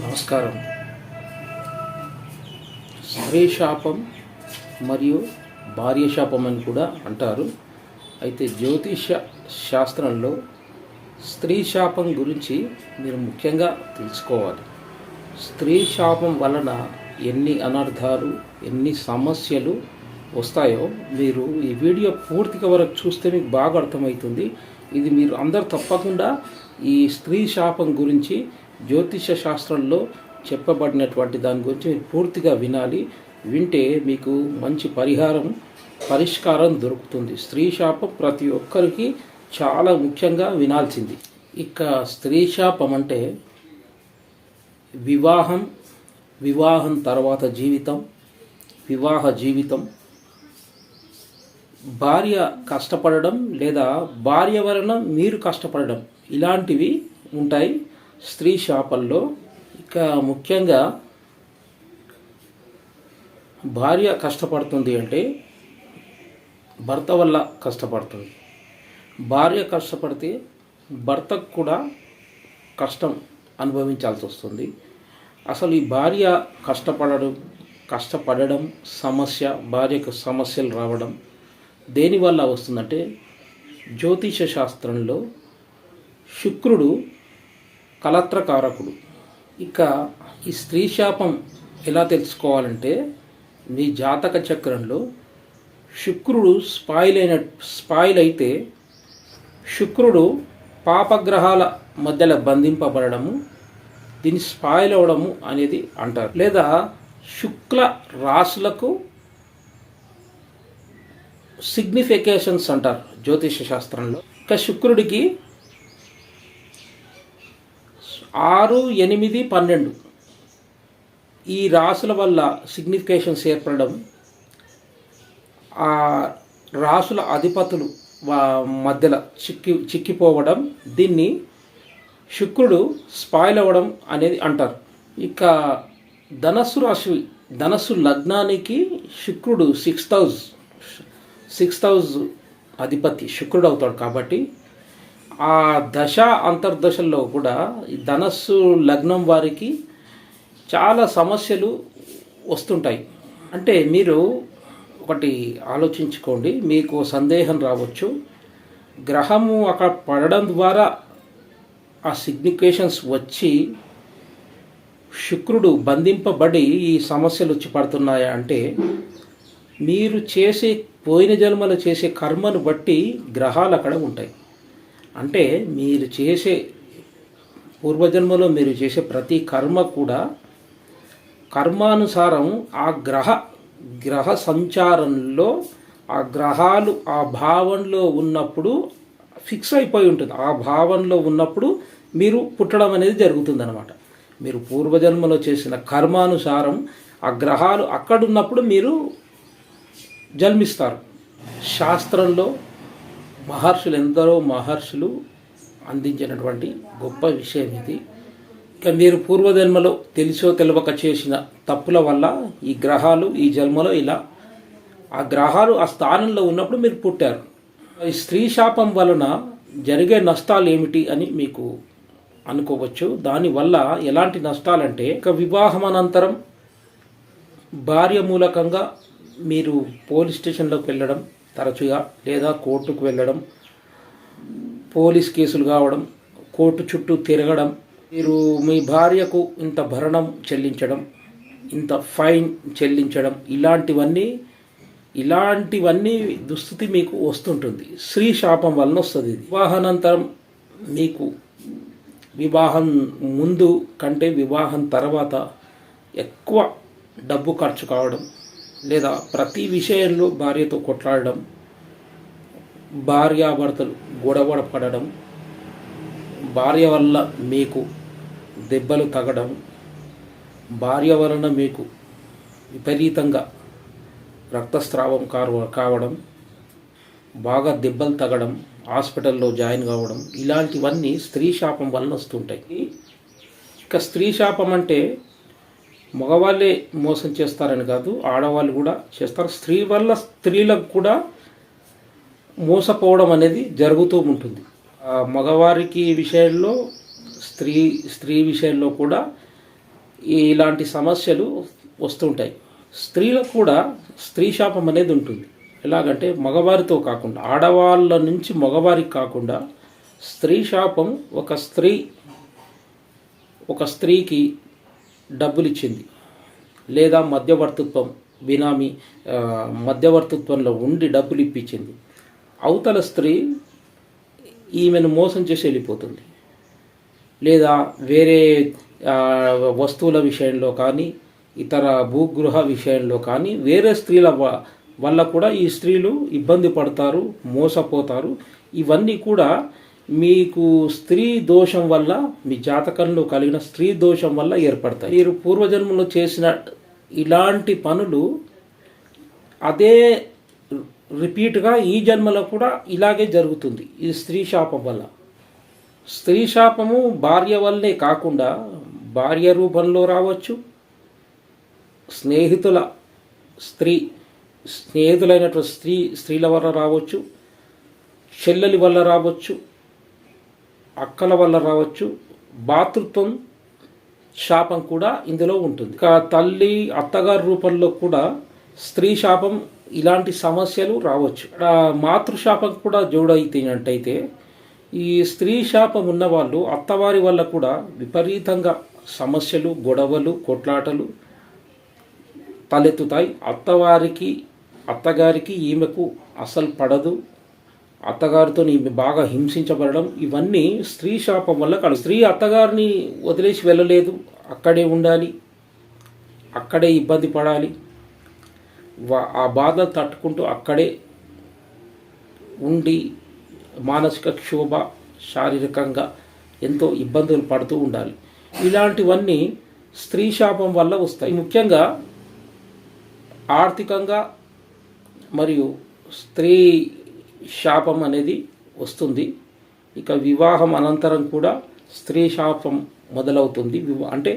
నమస్కారం. స్త్రీ శాపం మరియు భార్య శాపం అని కూడా అంటారు. అయితే జ్యోతిష శాస్త్రంలో స్త్రీ శాపం గురించి మీరు ముఖ్యంగా తెలుసుకోవాలి. స్త్రీ శాపం వలన ఎన్ని అనర్థాలు, ఎన్ని సమస్యలు వస్తాయో మీరు ఈ వీడియో పూర్తిగా వరకు చూస్తే మీకు బాగా అర్థమవుతుంది. ఇది మీరు అందరు తప్పకుండా ఈ స్త్రీ శాపం గురించి జ్యోతిష శాస్త్రంలో చెప్పబడినటువంటి దాని గురించి మీరు పూర్తిగా వినాలి. వింటే మీకు మంచి పరిష్కారం దొరుకుతుంది. స్త్రీ శాపం ప్రతి ఒక్కరికి చాలా ముఖ్యంగా వినాల్సింది. ఇక స్త్రీ శాపం అంటే వివాహం తర్వాత వివాహ జీవితం, భార్య కష్టపడడం లేదా భార్య వలన మీరు కష్టపడడం, ఇలాంటివి ఉంటాయి స్త్రీ శాపంలో. ఇక ముఖ్యంగా భార్య కష్టపడుతుంది అంటే భర్త వల్ల కష్టపడుతుంది. భార్య కష్టపడితే భర్తకు కూడా కష్టం అనుభవించాల్సి వస్తుంది. అసలు ఈ భార్య కష్టపడడం సమస్య, భార్యకు సమస్యలు రావడం దేనివల్ల వస్తుందంటే జ్యోతిష శాస్త్రంలో శుక్రుడు కలత్రకారకుడు. ఇక ఈ స్త్రీ శాపం ఎలా తెలుసుకోవాలంటే మీ జాతక చక్రంలో శుక్రుడు స్పాయిల్ అయితే శుక్రుడు పాపగ్రహాల మధ్యలో బంధింపబడము, దీన్ని స్పాయిల్ అవ్వడము అనేది అంటారు. లేదా శుక్ల రాశులకు సిగ్నిఫికేషన్స్ అంటారు జ్యోతిష శాస్త్రంలో. ఇక శుక్రుడికి 6, 8, 12 ఈ రాశుల వల్ల సిగ్నిఫికేషన్స్ ఏర్పడడం, ఆ రాశుల అధిపతులు మధ్యలో చిక్కిపోవడం, దీన్ని శుక్రుడు స్పాయిల్ అవ్వడం అనేది అంటారు. ఇక ధనస్సు లగ్నానికి శుక్రుడు 6th హౌస్ అధిపతి శుక్రుడు అవుతాడు. కాబట్టి ఆ దశ అంతర్దశల్లో కూడా ఈ ధనస్సు లగ్నం వారికి చాలా సమస్యలు వస్తుంటాయి. అంటే మీరు ఒకటి ఆలోచించుకోండి, మీకు సందేహం రావచ్చు. గ్రహము అక్కడ పడడం ద్వారా ఆ సిగ్నిఫికేషన్స్ వచ్చి శుక్రుడు బంధింపబడి ఈ సమస్యలు వచ్చి పడుతున్నాయా అంటే మీరు పోయిన జన్మలో చేసే కర్మను బట్టి గ్రహాలు అక్కడ ఉంటాయి. అంటే మీరు పూర్వజన్మలో మీరు చేసే ప్రతి కర్మ కూడా కర్మానుసారం ఆ గ్రహ సంచారంలో ఆ గ్రహాలు ఆ భావంలో ఉన్నప్పుడు ఫిక్స్ అయిపోయి ఉంటుంది. ఆ భావంలో ఉన్నప్పుడు మీరు పుట్టడం అనేది జరుగుతుందన్నమాట. మీరు పూర్వజన్మలో చేసిన కర్మానుసారం ఆ గ్రహాలు అక్కడున్నప్పుడు మీరు జన్మిస్తారు. శాస్త్రంలో ఎందరో మహర్షులు అందించినటువంటి గొప్ప విషయం ఇది. ఇక మీరు పూర్వజన్మలో తెలిసో తెలియక చేసిన తప్పుల వల్ల ఈ గ్రహాలు ఈ జన్మలో ఇలా ఆ గ్రహాలు ఆ స్థానంలో ఉన్నప్పుడు మీరు పుట్టారు. ఈ స్త్రీ శాపం వలన జరిగే నష్టాలు ఏమిటి అని మీకు అనుకోవచ్చు. దానివల్ల ఎలాంటి నష్టాలంటే ఇక వివాహం అనంతరం భార్య మూలకంగా మీరు పోలీస్ స్టేషన్లోకి వెళ్ళడం తరచుగా, లేదా కోర్టుకు వెళ్ళడం, పోలీస్ కేసులు కావడం, కోర్టు చుట్టూ తిరగడం, మీరు మీ భార్యకు ఇంత భరణం చెల్లించడం, ఇంత ఫైన్ చెల్లించడం, ఇలాంటివన్నీ దుస్థితి మీకు వస్తుంటుంది. స్త్రీ శాపం వలన వస్తుంది. వివాహానంతరం మీకు వివాహం ముందు కంటే వివాహం తర్వాత ఎక్కువ డబ్బు ఖర్చు కావడం, లేదా ప్రతి విషయంలో భార్యతో కొట్లాడడం, భార్యాభర్తలు గొడవ పడడం, భార్య వల్ల మీకు దెబ్బలు తగడం, భార్య వలన మీకు విపరీతంగా రక్తస్రావం కావడం, బాగా దెబ్బలు తగడం, హాస్పిటల్లో జాయిన్ కావడం, ఇలాంటివన్నీ స్త్రీ శాపం వలన వస్తుంటాయి. ఇక స్త్రీ శాపం అంటే మగవాళ్ళే మోసం చేస్తారని కాదు, ఆడవాళ్ళు కూడా చేస్తారు. స్త్రీ వల్ల స్త్రీలకు కూడా మోసపోవడం అనేది జరుగుతూ ఉంటుంది. మగవారికి విషయంలో స్త్రీ విషయంలో కూడా ఇలాంటి సమస్యలు వస్తుంటాయి. స్త్రీలకు కూడా స్త్రీ శాపం అనేది ఉంటుంది. ఎలాగంటే మగవారితో కాకుండా, ఆడవాళ్ళ నుంచి మగవారికి కాకుండా స్త్రీ శాపం ఒక స్త్రీకి డబ్బులు ఇచ్చింది, లేదా బినామీ మధ్యవర్తిత్వంలో ఉండి డబ్బులు ఇప్పించింది. అవతల స్త్రీ ఈమెను మోసం చేసి వెళ్ళిపోతుంది, లేదా వేరే వస్తువుల విషయంలో కానీ, ఇతర భూగృహ విషయంలో కానీ వేరే స్త్రీల వల్ల కూడా ఈ స్త్రీలు ఇబ్బంది పడతారు, మోసపోతారు. ఇవన్నీ కూడా మీకు స్త్రీ దోషం వల్ల, మీ జాతకంలో కలిగిన స్త్రీ దోషం వల్ల ఏర్పడతాయి. మీరు పూర్వజన్మలో చేసిన ఇలాంటి పనులు అదే రిపీట్గా ఈ జన్మలో కూడా ఇలాగే జరుగుతుంది. ఇది స్త్రీ శాపం వల్ల. స్త్రీ శాపము భార్య వల్లే కాకుండా భార్య రూపంలో రావచ్చు, స్నేహితులైనటువంటి స్త్రీల వల్ల రావచ్చు, చెల్లెలి వల్ల రావచ్చు, అక్కల వల్ల రావచ్చు. భాతృత్వం శాపం కూడా ఇందులో ఉంటుంది. ఇక తల్లి, అత్తగారి రూపంలో కూడా స్త్రీ శాపం ఇలాంటి సమస్యలు రావచ్చు. మాతృశాపం కూడా జోడైతేనట్టయితే ఈ స్త్రీ శాపం ఉన్నవాళ్ళు అత్తవారి వల్ల కూడా విపరీతంగా సమస్యలు, గొడవలు, కొట్లాటలు తలెత్తుతాయి. అత్తగారికి ఈమెకు అసలు పడదు, అత్తగారితో ఈమె బాగా హింసించబడడం, ఇవన్నీ స్త్రీ శాపం వల్ల కాదు. స్త్రీ అత్తగారిని వదిలేసి వెళ్ళలేదు, అక్కడే ఉండాలి, అక్కడే ఇబ్బంది పడాలి, ఆ బాధను తట్టుకుంటూ అక్కడే ఉండి మానసిక క్షోభ, శారీరకంగా ఎంతో ఇబ్బందులు పడుతూ ఉండాలి. ఇలాంటివన్నీ స్త్రీ శాపం వల్ల వస్తాయి. ముఖ్యంగా ఆర్థికంగా మరియు స్త్రీ శాపం అనేది వస్తుంది. ఇక వివాహం అనంతరం కూడా స్త్రీ శాపం మొదలవుతుంది. అంటే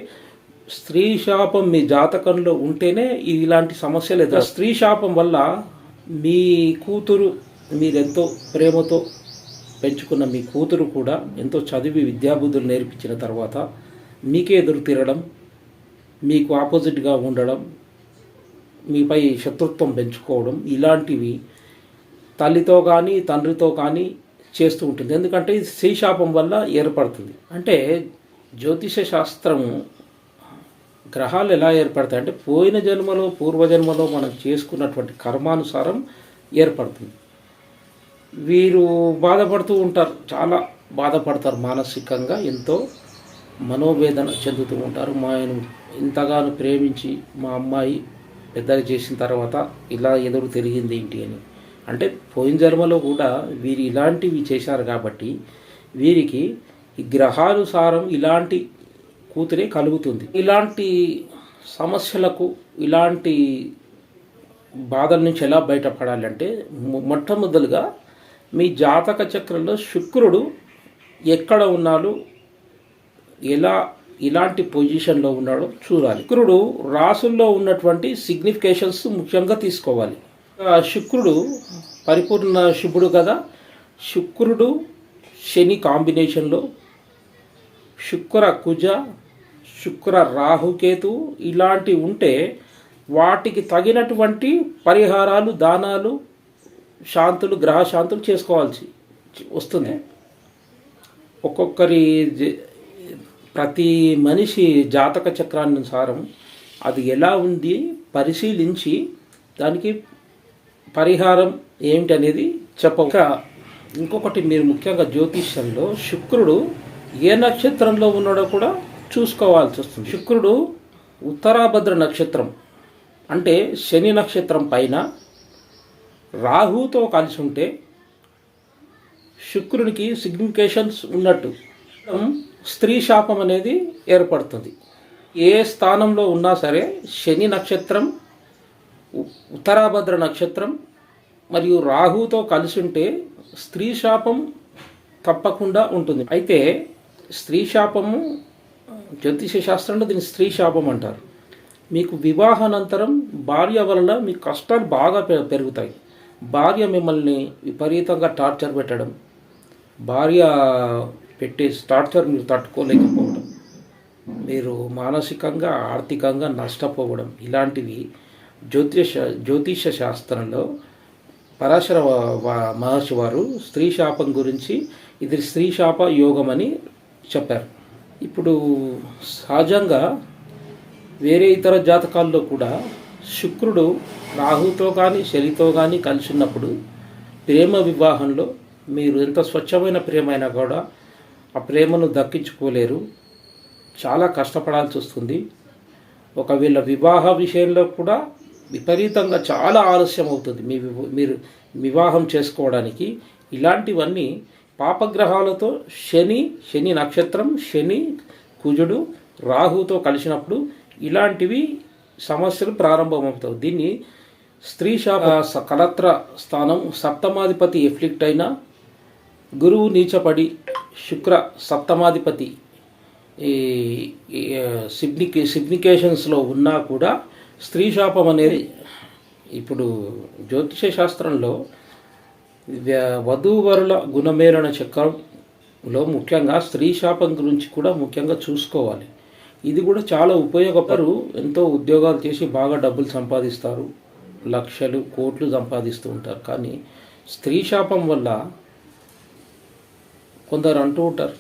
స్త్రీ శాపం మీ జాతకంలో ఉంటేనే ఇలాంటి సమస్యలు ఎదురు. స్త్రీ శాపం వల్ల మీ కూతురు, మీరెంతో ప్రేమతో పెంచుకున్న మీ కూతురు కూడా ఎంతో చదివి విద్యాబుద్ధులు నేర్పించిన తర్వాత మీకే ఎదురు తిరగడం, మీకు ఆపోజిట్గా ఉండడం, మీపై శత్రుత్వం పెంచుకోవడం, ఇలాంటివి తల్లితో కానీ తండ్రితో కానీ చేస్తూ ఉంటుంది. ఎందుకంటే ఇది స్త్రీ శాపం వల్ల ఏర్పడుతుంది. అంటే జ్యోతిష శాస్త్రము గ్రహాలు ఎలా ఏర్పడతాయి అంటే పూర్వజన్మలో మనం చేసుకున్నటువంటి కర్మానుసారం ఏర్పడుతుంది. వీరు బాధపడుతూ ఉంటారు, చాలా బాధపడతారు, మానసికంగా ఎంతో మనోవేదన చెందుతూ ఉంటారు. మా ఆయన ఇంతగానో ప్రేమించి మా అమ్మాయి పెద్దగా చేసిన తర్వాత ఇలా ఎదురు తిరిగింది ఏంటి అని. అంటే పోయిన జన్మలో కూడా వీరు ఇలాంటివి చేశారు కాబట్టి వీరికి ఈ గ్రహానుసారం ఇలాంటి కూతురే కలుగుతుంది. ఇలాంటి సమస్యలకు, ఇలాంటి బాధల నుంచి ఎలా బయటపడాలంటే మొట్టమొదలుగా మీ జాతక చక్రంలో శుక్రుడు ఎక్కడ ఉన్నాడు, ఇలాంటి పొజిషన్లో ఉన్నాడో చూడాలి. శుక్రుడు రాసుల్లో ఉన్నటువంటి సిగ్నిఫికేషన్స్ ముఖ్యంగా తీసుకోవాలి. శుక్రుడు పరిపూర్ణ శుభుడు కదా. శుక్రుడు శని కాంబినేషన్లో, శుక్ర కుజ, శుక్ర రాహుకేతు ఇలాంటివి ఉంటే వాటికి తగినటువంటి పరిహారాలు, దానాలు, శాంతులు, గ్రహ శాంతులు చేసుకోవాల్సి వస్తుంది. ప్రతి మనిషి జాతక చక్రానుసారం అది ఎలా ఉంది పరిశీలించి దానికి పరిహారం ఏమిటి అనేది చెప్పక. ఇంకొకటి, మీరు ముఖ్యంగా జ్యోతిష్యంలో శుక్రుడు ఏ నక్షత్రంలో ఉన్నాడో కూడా చూసుకోవాల్సి వస్తుంది. శుక్రుడు ఉత్తరాభద్ర నక్షత్రం అంటే శని నక్షత్రం పైన రాహుతో కలిసి ఉంటే శుక్రునికి సిగ్నిఫికేషన్స్ ఉన్నట్టు స్త్రీ శాపం అనేది ఏర్పడుతుంది. ఏ స్థానంలో ఉన్నా సరే శని నక్షత్రం, ఉత్తరాభద్ర నక్షత్రం మరియు రాహుతో కలిసి ఉంటే స్త్రీ శాపం తప్పకుండా ఉంటుంది. అయితే స్త్రీ శాపము జ్యోతిష శాస్త్రంలో దీన్ని స్త్రీ శాపం అంటారు. మీకు వివాహానంతరం భార్య వలన మీ కష్టాలు బాగా పెరుగుతాయి. భార్య మిమ్మల్ని విపరీతంగా టార్చర్ పెట్టడం, భార్య పెట్టే టార్చర్ మీరు తట్టుకోలేకపోవడం, మీరు మానసికంగా ఆర్థికంగా నష్టపోవడం ఇలాంటివి జ్యోతిష శాస్త్రంలో పరాశర మహర్షి వారు స్త్రీ శాపం గురించి ఇది స్త్రీ శాప యోగం అని చెప్పారు. ఇప్పుడు సహజంగా వేరే ఇతర జాతకాల్లో కూడా శుక్రుడు రాహుతో కానీ శనితో కానీ కలిసి ఉన్నప్పుడు ప్రేమ వివాహంలో మీరు ఎంత స్వచ్ఛమైన ప్రేమ అయినా కూడా ఆ ప్రేమను దక్కించుకోలేరు, చాలా కష్టపడాల్సి వస్తుంది. ఒకవేళ వివాహ విషయంలో కూడా విపరీతంగా చాలా ఆలస్యం అవుతుంది మీరు వివాహం చేసుకోవడానికి. ఇలాంటివన్నీ పాపగ్రహాలతో శని నక్షత్రం, శని కుజుడు రాహుతో కలిసినప్పుడు ఇలాంటివి సమస్యలు ప్రారంభమవుతాయి. దీన్ని స్త్రీ శాప. కలత్ర స్థానం సప్తమాధిపతి ఎఫ్లిక్ట్ అయినా, గురువు నీచపడి శుక్ర సప్తమాధిపతి సిగ్నికేషన్స్లో ఉన్నా కూడా స్త్రీ శాపం అనేది ఇప్పుడు జ్యోతిష శాస్త్రంలో వధూవరుల గుణమేళన చక్రంలో ముఖ్యంగా స్త్రీ శాపం గురించి కూడా ముఖ్యంగా చూసుకోవాలి. ఇది కూడా చాలా ఉపయోగపరు. ఎంతో ఉద్యోగాలు చేసి బాగా డబ్బులు సంపాదిస్తారు, లక్షలు కోట్లు సంపాదిస్తూ ఉంటారు. కానీ స్త్రీ శాపం వల్ల కొందరు అంటూ ఉంటారు,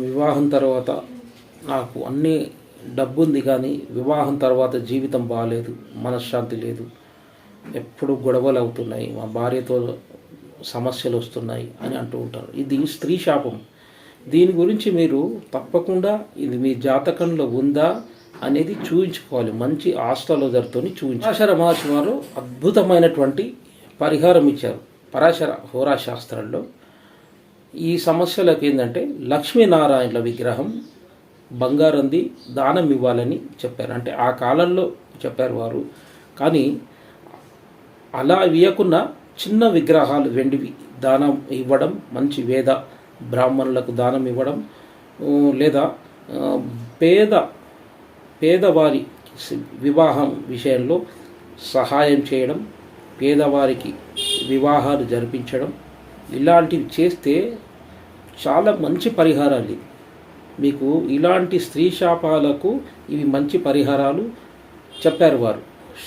వివాహం తర్వాత నాకు అన్నీ డబ్బు ఉంది కానీ వివాహం తర్వాత జీవితం బాగాలేదు, మనశ్శాంతి లేదు, ఎప్పుడు గొడవలు అవుతున్నాయి, మా భార్యతో సమస్యలు వస్తున్నాయి అని అంటూ ఉంటారు. ఇది స్త్రీ శాపం. దీని గురించి మీరు తప్పకుండా ఇది మీ జాతకంలో ఉందా అనేది చూయించుకోవాలి. మంచి ఆస్ట్రాలజర్తో చూయించాలి. పరాశర మహర్షి వారు అద్భుతమైనటువంటి పరిహారం ఇచ్చారు పరాశర హోరా శాస్త్రంలో. ఈ సమస్యలకు ఏంటంటే లక్ష్మీనారాయణుల విగ్రహం బంగారంది దానం ఇవ్వాలని చెప్పారు. అంటే ఆ కాలంలో చెప్పారు వారు. కానీ అలా ఇవ్వకున్న చిన్న విగ్రహాలు వెండివి దానం ఇవ్వడం, మంచి వేద బ్రాహ్మణులకు దానం ఇవ్వడం, లేదా పేదవారి వివాహం విషయంలో సహాయం చేయడం, పేదవారికి వివాహాలు జరిపించడం, ఇలాంటివి చేస్తే చాలా మంచి పరిహారాలు ఇవి. మీకు ఇలాంటి స్త్రీ శాపాలకు ఇవి మంచి పరిహారాలు చెప్పారు వారు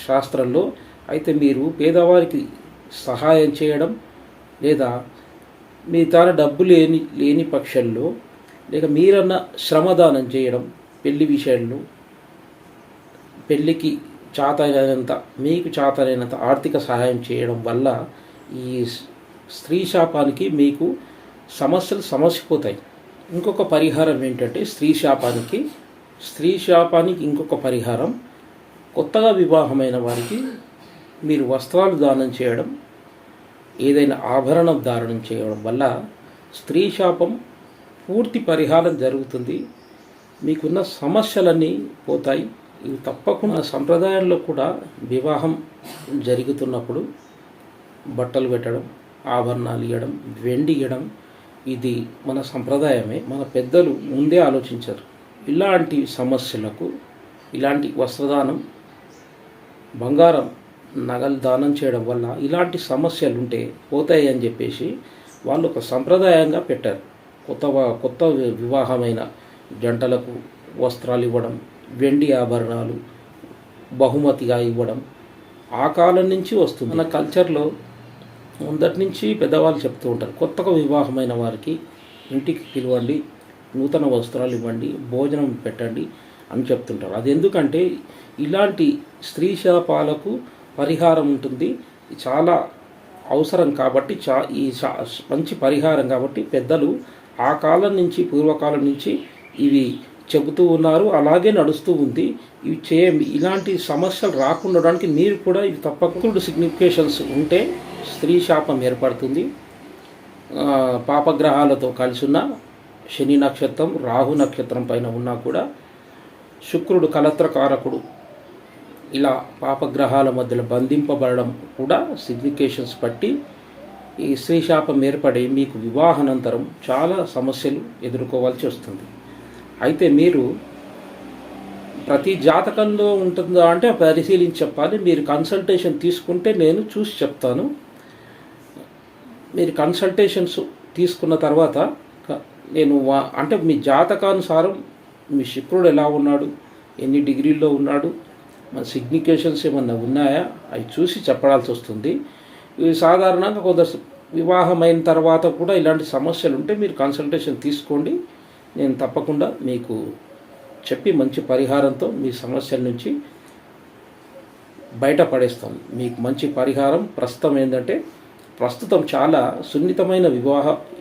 శాస్త్రంలో. అయితే మీరు పేదవారికి సహాయం చేయడం, లేదా మీ తాను డబ్బు లేని పక్షంలో లేక మీరన్న శ్రమదానం చేయడం, పెళ్లి విషయంలో పెళ్ళికి చాతనైనంత మీకు చాతనైనంత ఆర్థిక సహాయం చేయడం వల్ల ఈ స్త్రీ శాపానికి మీకు సమస్యలు సమసిపోతాయి. ఇంకొక పరిహారం ఏంటంటే స్త్రీ శాపానికి ఇంకొక పరిహారం, కొత్తగా వివాహమైన వారికి మీరు వస్త్రాలు దానం చేయడం, ఏదైనా ఆభరణం ధారణం చేయడం వల్ల స్త్రీ శాపం పూర్తి పరిహారం జరుగుతుంది. మీకున్న సమస్యలన్నీ పోతాయి. ఇవి తప్పకుండా సంప్రదాయంలో కూడా వివాహం జరుగుతున్నప్పుడు బట్టలు పెట్టడం, ఆభరణాలు ఇవ్వడం, వెండి ఇవ్వడం ఇది మన సంప్రదాయమే. మన పెద్దలు ముందే ఆలోచించారు. ఇలాంటి సమస్యలకు ఇలాంటి వస్త్రదానం, బంగారం నగలు దానం చేయడం వల్ల ఇలాంటి సమస్యలు ఉంటే పోతాయి అని చెప్పేసి వాళ్ళు ఒక సంప్రదాయంగా పెట్టారు. కొత్త వివాహమైన జంటలకు వస్త్రాలు ఇవ్వడం, వెండి ఆభరణాలు బహుమతిగా ఇవ్వడం ఆ కాలం నుంచి వస్తుంది. మన కల్చర్లో మొదటి నుంచి పెద్దవాళ్ళు చెప్తూ ఉంటారు, కొత్తగా వివాహమైన వారికి ఇంటికి పిలవండి, నూతన వస్త్రాలు ఇవ్వండి, భోజనం పెట్టండి అని చెప్తుంటారు. అది ఎందుకంటే ఇలాంటి స్త్రీ శాపాలకు పరిహారం ఉంటుంది, చాలా అవసరం కాబట్టి, ఈ మంచి పరిహారం కాబట్టి పెద్దలు ఆ కాలం నుంచి పూర్వకాలం నుంచి ఇవి చెబుతూ ఉన్నారు, అలాగే నడుస్తూ ఉంది. ఇవి ఇలాంటి సమస్యలు రాకుండడానికి మీరు కూడా ఇవి తప్పకుండా సిగ్నిఫికేషన్స్ ఉంటే స్త్రీ శాపం ఏర్పడుతుంది. పాపగ్రహాలతో కలిసి ఉన్న శని నక్షత్రం, రాహు నక్షత్రం పైన ఉన్నా కూడా, శుక్రుడు కలత్రకారకుడు ఇలా పాపగ్రహాల మధ్యలో బంధింపబడడం కూడా సిగ్నిఫికేషన్స్ బట్టి ఈ స్త్రీ శాపం ఏర్పడి మీకు వివాహానంతరం చాలా సమస్యలు ఎదుర్కోవాల్సి వస్తుంది. అయితే మీరు ప్రతి జాతకంలో ఉంటుందా అంటే పరిశీలించి చెప్పాలి. మీరు కన్సల్టేషన్ తీసుకుంటే నేను చూసి చెప్తాను. మీరు కన్సల్టేషన్స్ తీసుకున్న తర్వాత నేను అంటే మీ జాతకానుసారం మీ శుక్రుడు ఎలా ఉన్నాడు, ఎన్ని డిగ్రీల్లో ఉన్నాడు, మన సిగ్నిఫికేషన్స్ ఏమన్నా ఉన్నాయా అవి చూసి చెప్పాల్సి వస్తుంది. ఇవి సాధారణంగా కొందరు వివాహమైన తర్వాత కూడా ఇలాంటి సమస్యలు ఉంటే మీరు కన్సల్టేషన్ తీసుకోండి. నేను తప్పకుండా మీకు చెప్పి మంచి పరిహారంతో మీ సమస్యల నుంచి బయటపడేస్తాను. మీకు మంచి పరిహారం ప్రస్తుతం ఏంటంటే, ప్రస్తుతం చాలా సున్నితమైన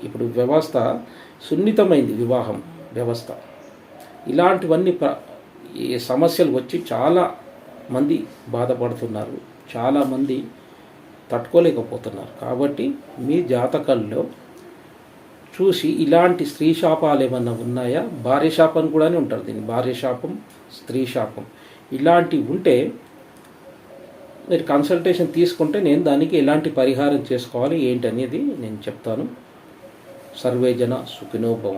ఇప్పుడు వ్యవస్థ సున్నితమైంది, వివాహం వ్యవస్థ. ఇలాంటివన్నీ ఈ సమస్యలు వచ్చి చాలా మంది బాధపడుతున్నారు, చాలామంది తట్టుకోలేకపోతున్నారు. కాబట్టి మీ జాతకాల్లో చూసి ఇలాంటి స్త్రీ శాపాలు ఏమన్నా ఉన్నాయా, భార్య శాపం కూడానే ఉంటారు దీన్ని, భార్య శాపం, స్త్రీ శాపం, ఇలాంటివి ఉంటే మీరు కన్సల్టేషన్ తీసుకుంటే నేను దానికి ఎలాంటి పరిహారం చేసుకోవాలి ఏంటి అనేది నేను చెప్తాను. సర్వే జన సుఖినో భవంతు.